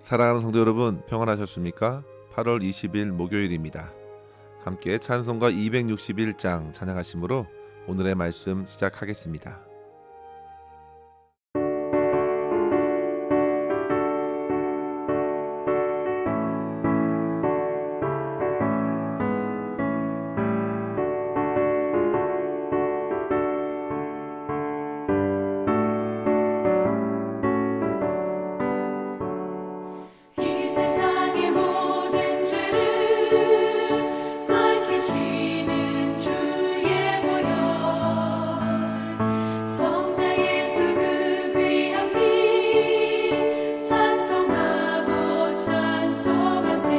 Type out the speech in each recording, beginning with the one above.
사랑하는 성도 여러분, 평안하셨습니까? 8월 20일 목요일입니다. 함께 찬송가 261장 찬양하심으로 오늘의 말씀 시작하겠습니다. 이 세상의 모든 죄를 밝히시는 주의 보혈, 성자 예수 그 귀한 피 찬송하고 찬송하세.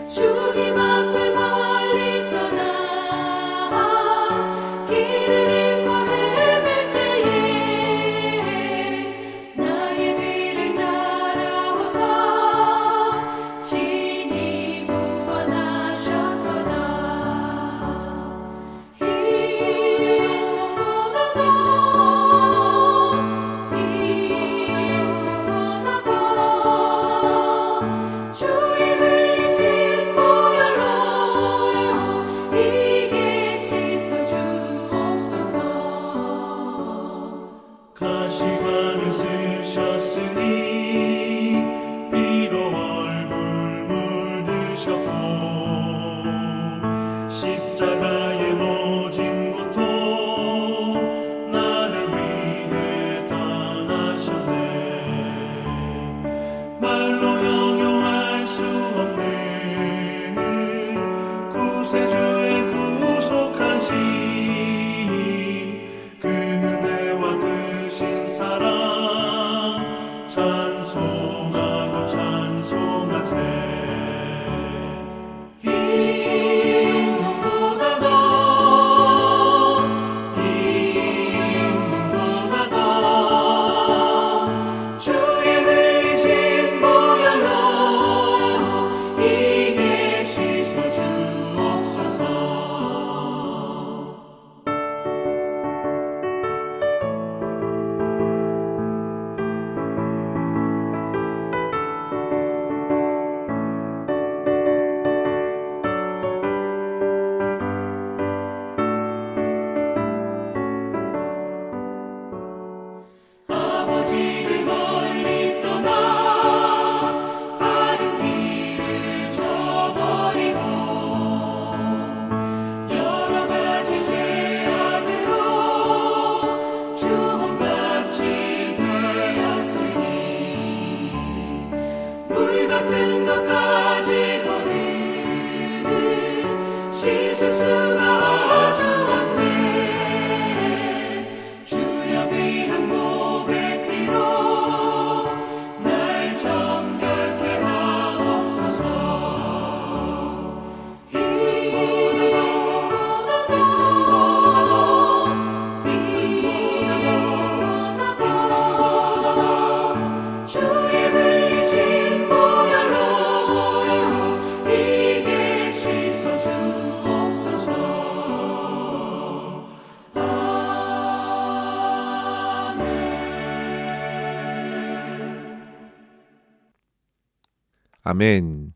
주님 앞을 멀리 떠나 길을 잃고 헤맬 때에 나의 뒤를 따라오사 친히 구원하셨도다. 흰 눈보다 더 주의 흘리신 보혈로 이게 씻어주옵소서. 가시관을 쓰셨으니 피로 얼굴 물드셨고 십자가의 모진 고통 나를 위해 당하셨네. 말로 형용할 수 없는 구세주의 구속하신 그 은혜와 크신 사랑 찬송하고 찬송하세. 흰 눈보다 더 주의 흘리신 보혈로 이게 씻어주옵소서. 아버지를 멀리 떠나 바른 길을 저버리고 여러 가지 죄악으로 주혼받지 되었으니 물 같은 것 가지고는 씻을 수가 아주 없네. 주여 귀한 몸의 피로 날 정결케 하옵소서. 흰 눈보다 더 주의 흘리신 보혈로 이게 씻어주옵소서. 아멘.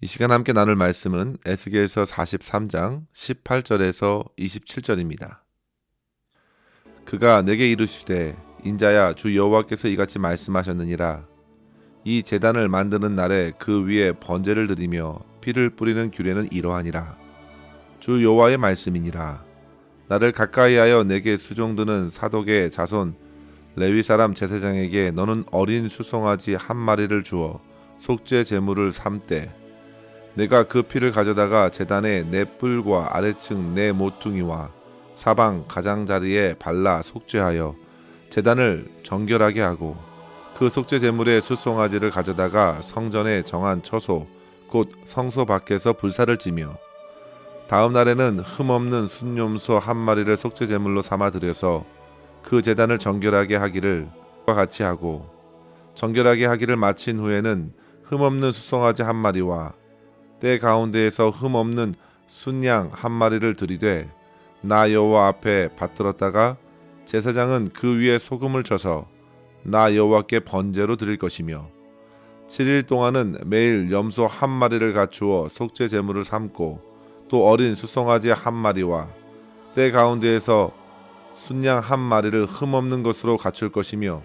이 시간 함께 나눌 말씀은 에스겔서 43장 18절에서 27절입니다. 그가 내게 이르시되 인자야, 주 여호와께서 이같이 말씀하셨느니라. 이 제단을 만드는 날에 그 위에 번제를 드리며 피를 뿌리는 규례는 이러하니라. 주 여호와의 말씀이니라. 나를 가까이하여 내게 수종드는 사독의 자손 레위 사람 제사장에게 너는 어린 수송아지 한 마리를 주어 속죄 제물을 삼되 내가 그 피를 가져다가 제단의 네 뿔과 아래층 네 모퉁이와 사방 가장자리에 발라 속죄하여 제단을 정결하게 하고 그 속죄 제물의 수송아지를 가져다가 성전에 정한 처소 곧 성소 밖에서 불사를 지며 다음 날에는 흠없는 순염소 한 마리를 속죄 제물로 삼아 드려서 그 제단을 정결하게 하기를 과 같이 하고 정결하게 하기를 마친 후에는 흠없는 수송아지 한 마리와 때 가운데에서 흠없는 순양 한 마리를 들이되 나 여호와 앞에 받들었다가 제사장은 그 위에 소금을 쳐서 나 여호와께 번제로 드릴 것이며 7일 동안은 매일 염소 한 마리를 갖추어 속죄 제물을 삼고 또 어린 수송아지 한 마리와 때 가운데에서 순양 한 마리를 흠없는 것으로 갖출 것이며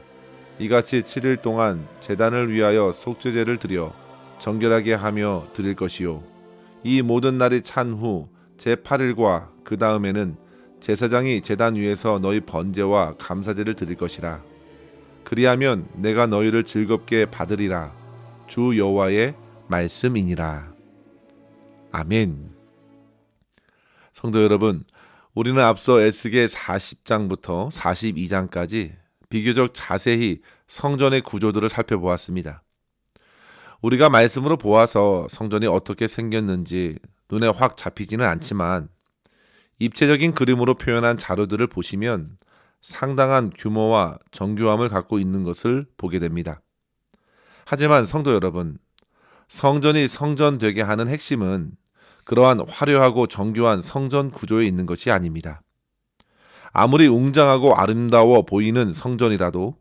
이같이 7일 동안 제단을 위하여 속죄제를 드려 정결하게 하며 드릴 것이요 이 모든 날이 찬 후 제8일과 그 다음에는 제사장이 제단 위에서 너희 번제와 감사제를 드릴 것이라. 그리하면 내가 너희를 즐겁게 받으리라. 주 여호와의 말씀이니라. 아멘. 성도 여러분, 우리는 앞서 에스겔 40장부터 42장까지 비교적 자세히 성전의 구조들을 살펴보았습니다. 우리가 말씀으로 보아서 성전이 어떻게 생겼는지 눈에 확 잡히지는 않지만 입체적인 그림으로 표현한 자료들을 보시면 상당한 규모와 정교함을 갖고 있는 것을 보게 됩니다. 하지만 성도 여러분, 성전이 성전되게 하는 핵심은 그러한 화려하고 정교한 성전 구조에 있는 것이 아닙니다. 아무리 웅장하고 아름다워 보이는 성전이라도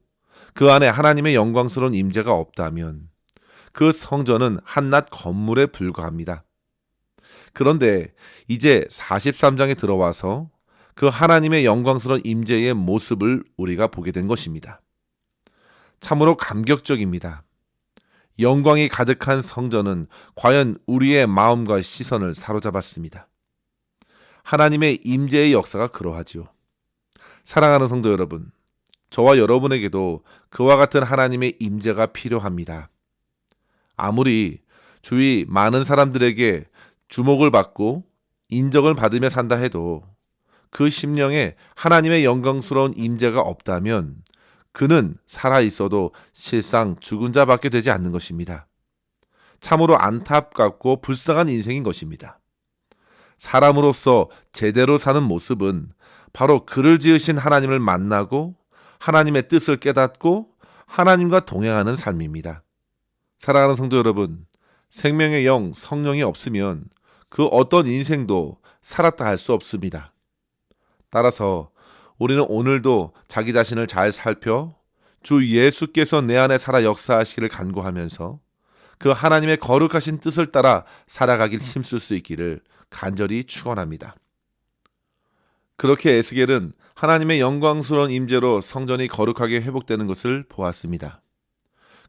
그 안에 하나님의 영광스러운 임재가 없다면 그 성전은 한낱 건물에 불과합니다. 그런데 이제 43장에 들어와서 그 하나님의 영광스러운 임재의 모습을 우리가 보게 된 것입니다. 참으로 감격적입니다. 영광이 가득한 성전은 과연 우리의 마음과 시선을 사로잡았습니다. 하나님의 임재의 역사가 그러하지요. 사랑하는 성도 여러분, 저와 여러분에게도 그와 같은 하나님의 임재가 필요합니다. 아무리 주위 많은 사람들에게 주목을 받고 인정을 받으며 산다 해도 그 심령에 하나님의 영광스러운 임재가 없다면 그는 살아있어도 실상 죽은 자밖에 되지 않는 것입니다. 참으로 안타깝고 불쌍한 인생인 것입니다. 사람으로서 제대로 사는 모습은 바로 그를 지으신 하나님을 만나고 하나님의 뜻을 깨닫고 하나님과 동행하는 삶입니다. 사랑하는 성도 여러분, 생명의 영, 성령이 없으면 그 어떤 인생도 살았다 할 수 없습니다. 따라서 우리는 오늘도 자기 자신을 잘 살펴 주 예수께서 내 안에 살아 역사하시기를 간구하면서 그 하나님의 거룩하신 뜻을 따라 살아가길 힘쓸 수 있기를 간절히 축원합니다. 그렇게 에스겔은 하나님의 영광스러운 임재로 성전이 거룩하게 회복되는 것을 보았습니다.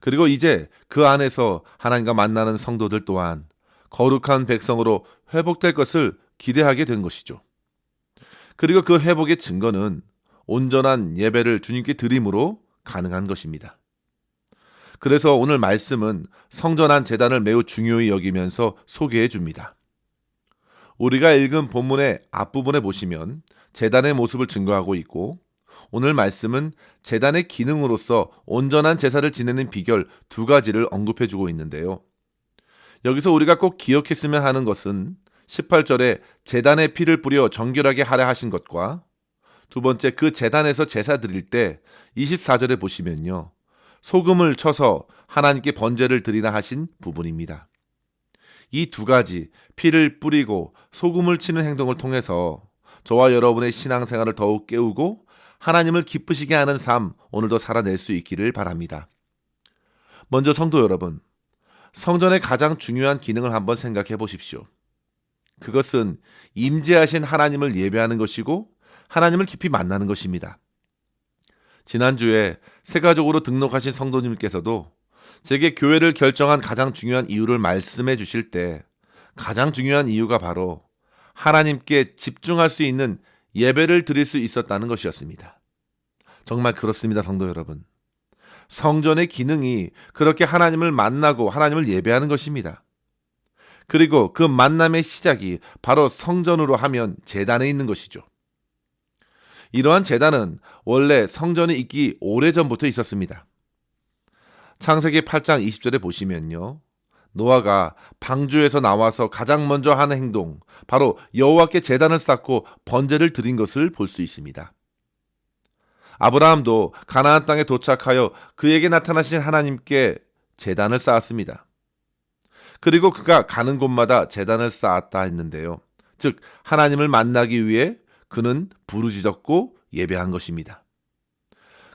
그리고 이제 그 안에서 하나님과 만나는 성도들 또한 거룩한 백성으로 회복될 것을 기대하게 된 것이죠. 그리고 그 회복의 증거는 온전한 예배를 주님께 드림으로 가능한 것입니다. 그래서 오늘 말씀은 성전 안 제단을 매우 중요히 여기면서 소개해 줍니다. 우리가 읽은 본문의 앞부분에 보시면 제단의 모습을 증거하고 있고 오늘 말씀은 제단의 기능으로서 온전한 제사를 지내는 비결 두 가지를 언급해 주고 있는데요. 여기서 우리가 꼭 기억했으면 하는 것은 18절에 제단에 피를 뿌려 정결하게 하라 하신 것과 두 번째 그 제단에서 제사 드릴 때 24절에 보시면요. 소금을 쳐서 하나님께 번제를 드리라 하신 부분입니다. 이 두 가지 피를 뿌리고 소금을 치는 행동을 통해서 저와 여러분의 신앙생활을 더욱 깨우고 하나님을 기쁘시게 하는 삶 오늘도 살아낼 수 있기를 바랍니다. 먼저 성도 여러분, 성전의 가장 중요한 기능을 한번 생각해 보십시오. 그것은 임재하신 하나님을 예배하는 것이고 하나님을 깊이 만나는 것입니다. 지난주에 새가족으로 등록하신 성도님께서도 제게 교회를 결정한 가장 중요한 이유를 말씀해 주실 때 가장 중요한 이유가 바로 하나님께 집중할 수 있는 예배를 드릴 수 있었다는 것이었습니다. 정말 그렇습니다, 성도 여러분. 성전의 기능이 그렇게 하나님을 만나고 하나님을 예배하는 것입니다. 그리고 그 만남의 시작이 바로 성전으로 하면 제단에 있는 것이죠. 이러한 제단은 원래 성전이 있기 오래전부터 있었습니다. 창세기 8장 20절에 보시면요. 노아가 방주에서 나와서 가장 먼저 하는 행동, 바로 여호와께 제단을 쌓고 번제를 드린 것을 볼 수 있습니다. 아브라함도 가나안 땅에 도착하여 그에게 나타나신 하나님께 제단을 쌓았습니다. 그리고 그가 가는 곳마다 제단을 쌓았다 했는데요. 즉 하나님을 만나기 위해 그는 부르짖었고 예배한 것입니다.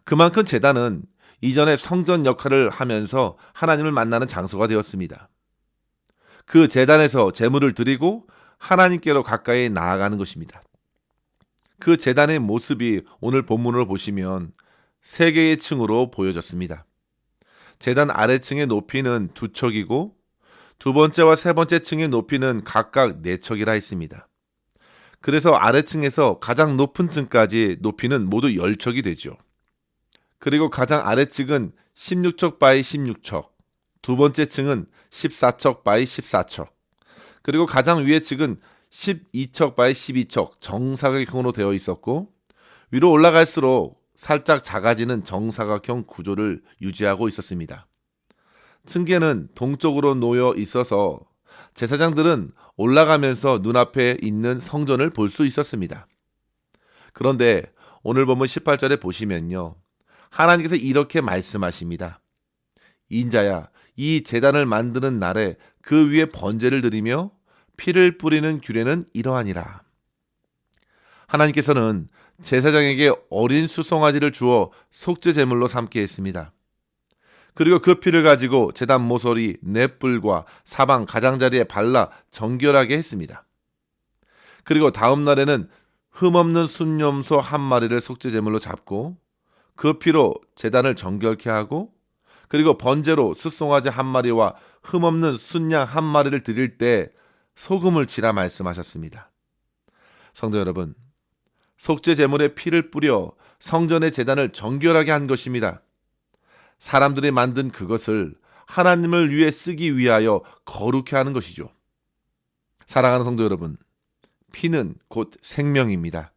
그만큼 제단은 이전에 성전 역할을 하면서 하나님을 만나는 장소가 되었습니다. 그 제단에서 제물을 드리고 하나님께로 가까이 나아가는 것입니다. 그 제단의 모습이 오늘 본문으로 보시면 세 개의 층으로 보여졌습니다. 제단 아래층의 높이는 2척이고 두 번째와 세 번째 층의 높이는 각각 4척이라 했습니다. 그래서 아래층에서 가장 높은 층까지 높이는 모두 10척이 되죠. 그리고 가장 아래층은 16척 바이 16척, 두 번째 층은 14척 바이 14척, 그리고 가장 위의 층은 12척 바이 12척 정사각형으로 되어 있었고, 위로 올라갈수록 살짝 작아지는 정사각형 구조를 유지하고 있었습니다. 층계는 동쪽으로 놓여 있어서 제사장들은 올라가면서 눈앞에 있는 성전을 볼 수 있었습니다. 그런데 오늘 본문 18절에 보시면요, 하나님께서 이렇게 말씀하십니다. 인자야, 이 제단을 만드는 날에 그 위에 번제를 드리며 피를 뿌리는 규례는 이러하니라. 하나님께서는 제사장에게 어린 수송아지를 주어 속죄 제물로 삼게 했습니다. 그리고 그 피를 가지고 제단 모서리, 넷불과 사방 가장자리에 발라 정결하게 했습니다. 그리고 다음 날에는 흠없는 순염소 한 마리를 속죄 제물로 잡고 그 피로 제단을 정결케 하고, 그리고 번제로 숫송아지 한 마리와 흠없는 순양 한 마리를 드릴 때 소금을 치라 말씀하셨습니다. 성도 여러분, 속죄 제물에 피를 뿌려 성전의 제단을 정결하게 한 것입니다. 사람들이 만든 그것을 하나님을 위해 쓰기 위하여 거룩해 하는 것이죠. 사랑하는 성도 여러분, 피는 곧 생명입니다.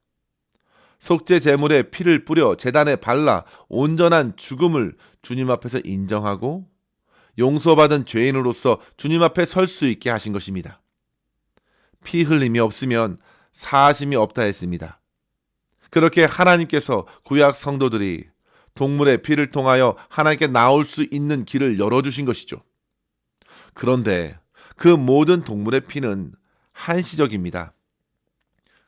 속죄 제물에 피를 뿌려 제단에 발라 온전한 죽음을 주님 앞에서 인정하고 용서받은 죄인으로서 주님 앞에 설 수 있게 하신 것입니다. 피 흘림이 없으면 사하심이 없다 했습니다. 그렇게 하나님께서 구약 성도들이 동물의 피를 통하여 하나님께 나올 수 있는 길을 열어주신 것이죠. 그런데 그 모든 동물의 피는 한시적입니다.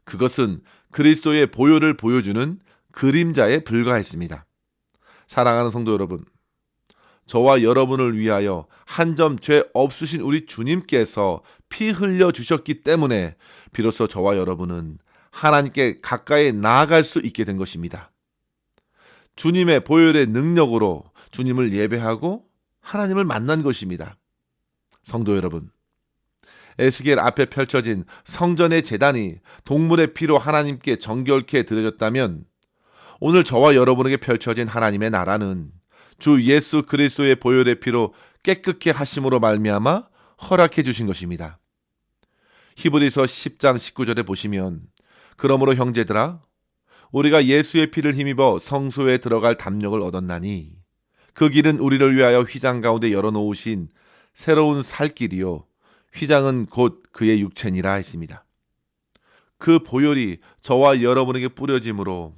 그것은 그리스도의 보혈을 보여주는 그림자에 불과했습니다. 사랑하는 성도 여러분, 저와 여러분을 위하여 한 점 죄 없으신 우리 주님께서 피 흘려 주셨기 때문에 비로소 저와 여러분은 하나님께 가까이 나아갈 수 있게 된 것입니다. 주님의 보혈의 능력으로 주님을 예배하고 하나님을 만난 것입니다. 성도 여러분, 에스겔 앞에 펼쳐진 성전의 제단이 동물의 피로 하나님께 정결케 드려졌다면 오늘 저와 여러분에게 펼쳐진 하나님의 나라는 주 예수 그리스도의 보혈의 피로 깨끗게 하심으로 말미암아 허락해 주신 것입니다. 히브리서 10장 19절에 보시면 그러므로 형제들아, 우리가 예수의 피를 힘입어 성소에 들어갈 담력을 얻었나니 그 길은 우리를 위하여 휘장 가운데 열어놓으신 새로운 살 길이요 휘장은 곧 그의 육체니라 했습니다. 그 보혈이 저와 여러분에게 뿌려짐으로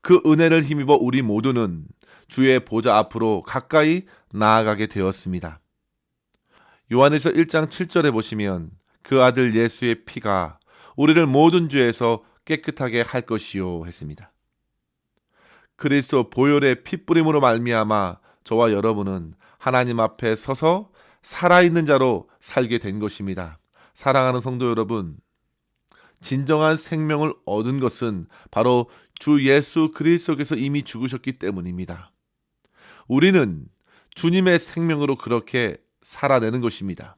그 은혜를 힘입어 우리 모두는 주의 보좌 앞으로 가까이 나아가게 되었습니다. 요한에서 1장 7절에 보시면 그 아들 예수의 피가 우리를 모든 죄에서 깨끗하게 할 것이요 했습니다. 그리스도 보혈의 피뿌림으로 말미암아 저와 여러분은 하나님 앞에 서서 살아있는 자로 살게 된 것입니다. 사랑하는 성도 여러분, 진정한 생명을 얻은 것은 바로 주 예수 그리스도께서 이미 죽으셨기 때문입니다. 우리는 주님의 생명으로 그렇게 살아내는 것입니다.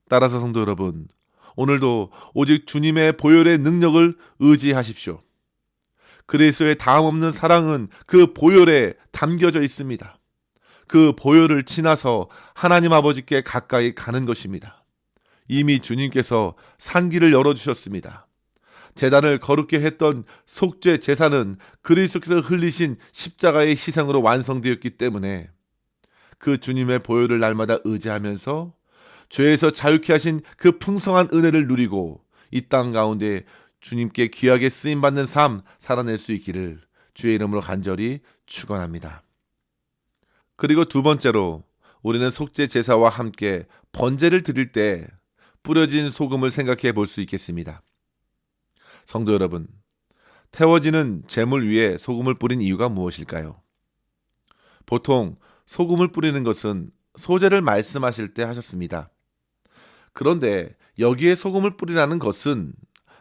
따라서 성도 여러분, 오늘도 오직 주님의 보혈의 능력을 의지하십시오. 그리스도의 다음없는 사랑은 그 보혈에 담겨져 있습니다. 그 보혈을 지나서 하나님 아버지께 가까이 가는 것입니다. 이미 주님께서 산길을 열어주셨습니다. 제단을 거룩게 했던 속죄 제사는 그리스도께서 흘리신 십자가의 희생으로 완성되었기 때문에 그 주님의 보혈을 날마다 의지하면서 죄에서 자유케 하신 그 풍성한 은혜를 누리고 이 땅 가운데 주님께 귀하게 쓰임받는 삶 살아낼 수 있기를 주의 이름으로 간절히 축원합니다. 그리고 두 번째로 우리는 속죄 제사와 함께 번제를 드릴 때 뿌려진 소금을 생각해 볼 수 있겠습니다. 성도 여러분, 태워지는 제물 위에 소금을 뿌린 이유가 무엇일까요? 보통 소금을 뿌리는 것은 소재를 말씀하실 때 하셨습니다. 그런데 여기에 소금을 뿌리라는 것은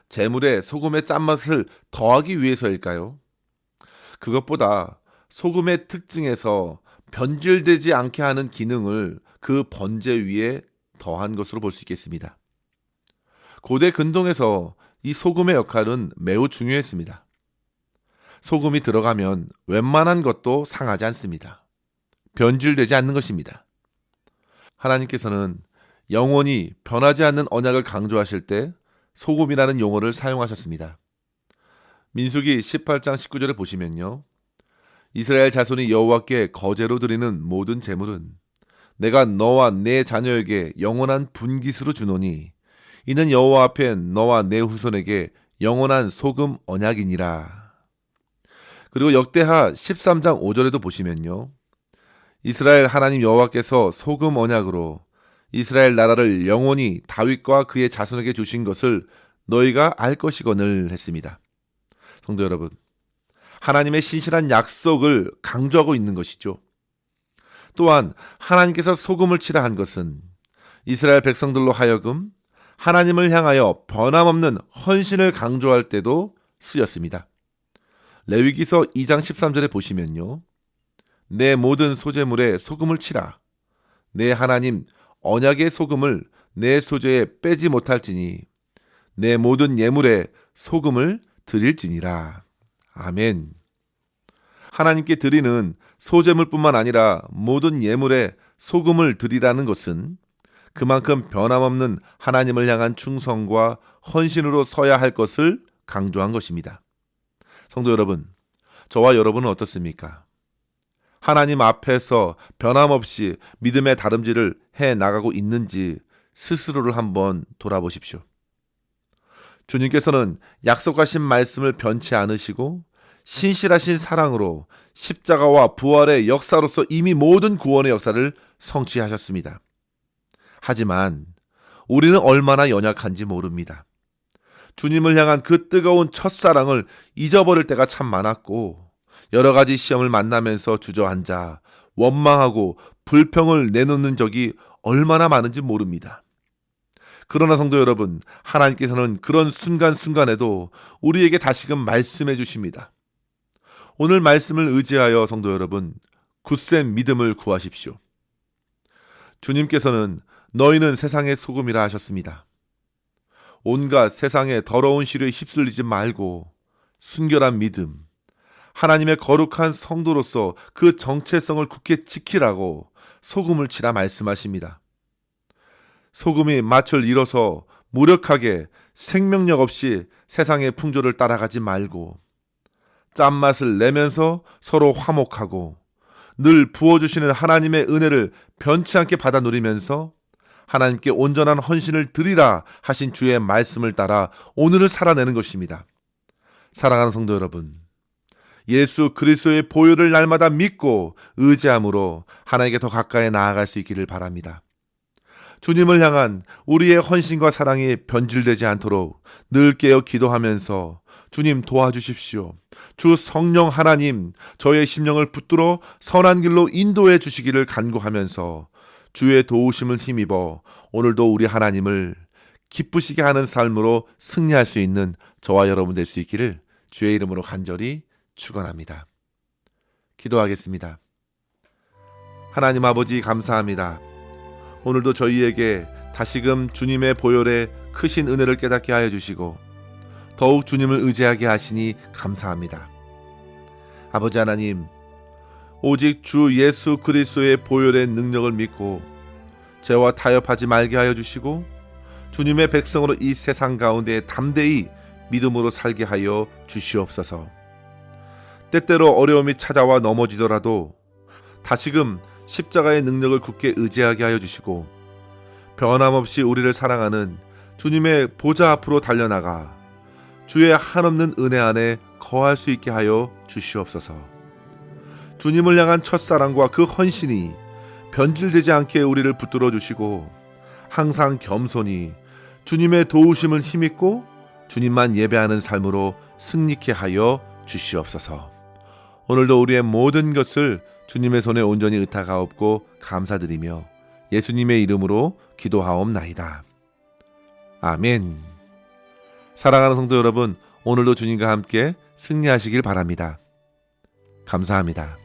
제물에 소금의 짠맛을 더하기 위해서일까요? 그것보다 소금의 특징에서 변질되지 않게 하는 기능을 그 번제 위에 더한 것으로 볼 수 있겠습니다. 고대 근동에서 이 소금의 역할은 매우 중요했습니다. 소금이 들어가면 웬만한 것도 상하지 않습니다. 변질되지 않는 것입니다. 하나님께서는 영원히 변하지 않는 언약을 강조하실 때 소금이라는 용어를 사용하셨습니다. 민수기 18장 19절에 보시면요. 이스라엘 자손이 여호와께 거제로 드리는 모든 제물은 내가 너와 내 자녀에게 영원한 분깃으로 주노니 이는 여호와 앞에 너와 내 후손에게 영원한 소금 언약이니라. 그리고 역대하 13장 5절에도 보시면요. 이스라엘 하나님 여호와께서 소금 언약으로 이스라엘 나라를 영원히 다윗과 그의 자손에게 주신 것을 너희가 알 것이거늘 했습니다. 성도 여러분, 하나님의 신실한 약속을 강조하고 있는 것이죠. 또한 하나님께서 소금을 치라 한 것은 이스라엘 백성들로 하여금 하나님을 향하여 변함없는 헌신을 강조할 때도 쓰였습니다. 레위기서 2장 13절에 보시면요. 내 모든 소재물에 소금을 치라. 내 하나님 언약의 소금을 내 소재에 빼지 못할지니 내 모든 예물에 소금을 드릴지니라. 아멘. 하나님께 드리는 소재물뿐만 아니라 모든 예물에 소금을 드리라는 것은 그만큼 변함없는 하나님을 향한 충성과 헌신으로 서야 할 것을 강조한 것입니다. 성도 여러분, 저와 여러분은 어떻습니까? 하나님 앞에서 변함없이 믿음의 다름질을 해 나가고 있는지 스스로를 한번 돌아보십시오. 주님께서는 약속하신 말씀을 변치 않으시고 신실하신 사랑으로 십자가와 부활의 역사로서 이미 모든 구원의 역사를 성취하셨습니다. 하지만 우리는 얼마나 연약한지 모릅니다. 주님을 향한 그 뜨거운 첫사랑을 잊어버릴 때가 참 많았고 여러 가지 시험을 만나면서 주저앉아 원망하고 불평을 내놓는 적이 얼마나 많은지 모릅니다. 그러나 성도 여러분, 하나님께서는 그런 순간순간에도 우리에게 다시금 말씀해 주십니다. 오늘 말씀을 의지하여 성도 여러분, 굳센 믿음을 구하십시오. 주님께서는 너희는 세상의 소금이라 하셨습니다. 온갖 세상의 더러운 시류에 휩쓸리지 말고 순결한 믿음, 하나님의 거룩한 성도로서 그 정체성을 굳게 지키라고 소금을 치라 말씀하십니다. 소금이 맛을 잃어서 무력하게 생명력 없이 세상의 풍조를 따라가지 말고 짠맛을 내면서 서로 화목하고 늘 부어주시는 하나님의 은혜를 변치 않게 받아 누리면서 하나님께 온전한 헌신을 드리라 하신 주의 말씀을 따라 오늘을 살아내는 것입니다. 사랑하는 성도 여러분, 예수 그리스도의 보혈을 날마다 믿고 의지함으로 하나님께 더 가까이 나아갈 수 있기를 바랍니다. 주님을 향한 우리의 헌신과 사랑이 변질되지 않도록 늘 깨어 기도하면서 주님 도와주십시오. 주 성령 하나님, 저의 심령을 붙들어 선한 길로 인도해 주시기를 간구하면서 주의 도우심을 힘입어 오늘도 우리 하나님을 기쁘시게 하는 삶으로 승리할 수 있는 저와 여러분 될 수 있기를 주의 이름으로 간절히 축원합니다. 기도하겠습니다. 하나님 아버지 감사합니다. 오늘도 저희에게 다시금 주님의 보혈의 크신 은혜를 깨닫게 하여 주시고 더욱 주님을 의지하게 하시니 감사합니다. 아버지 하나님, 오직 주 예수 그리스도의 보혈의 능력을 믿고 죄와 타협하지 말게 하여 주시고 주님의 백성으로 이 세상 가운데 담대히 믿음으로 살게 하여 주시옵소서. 때때로 어려움이 찾아와 넘어지더라도 다시금 십자가의 능력을 굳게 의지하게 하여 주시고 변함없이 우리를 사랑하는 주님의 보좌 앞으로 달려나가 주의 한없는 은혜 안에 거할 수 있게 하여 주시옵소서. 주님을 향한 첫사랑과 그 헌신이 변질되지 않게 우리를 붙들어 주시고 항상 겸손히 주님의 도우심을 힘입고 주님만 예배하는 삶으로 승리케 하여 주시옵소서. 오늘도 우리의 모든 것을 주님의 손에 온전히 의탁하옵고 감사드리며 예수님의 이름으로 기도하옵나이다. 아멘. 사랑하는 성도 여러분, 오늘도 주님과 함께 승리하시길 바랍니다. 감사합니다.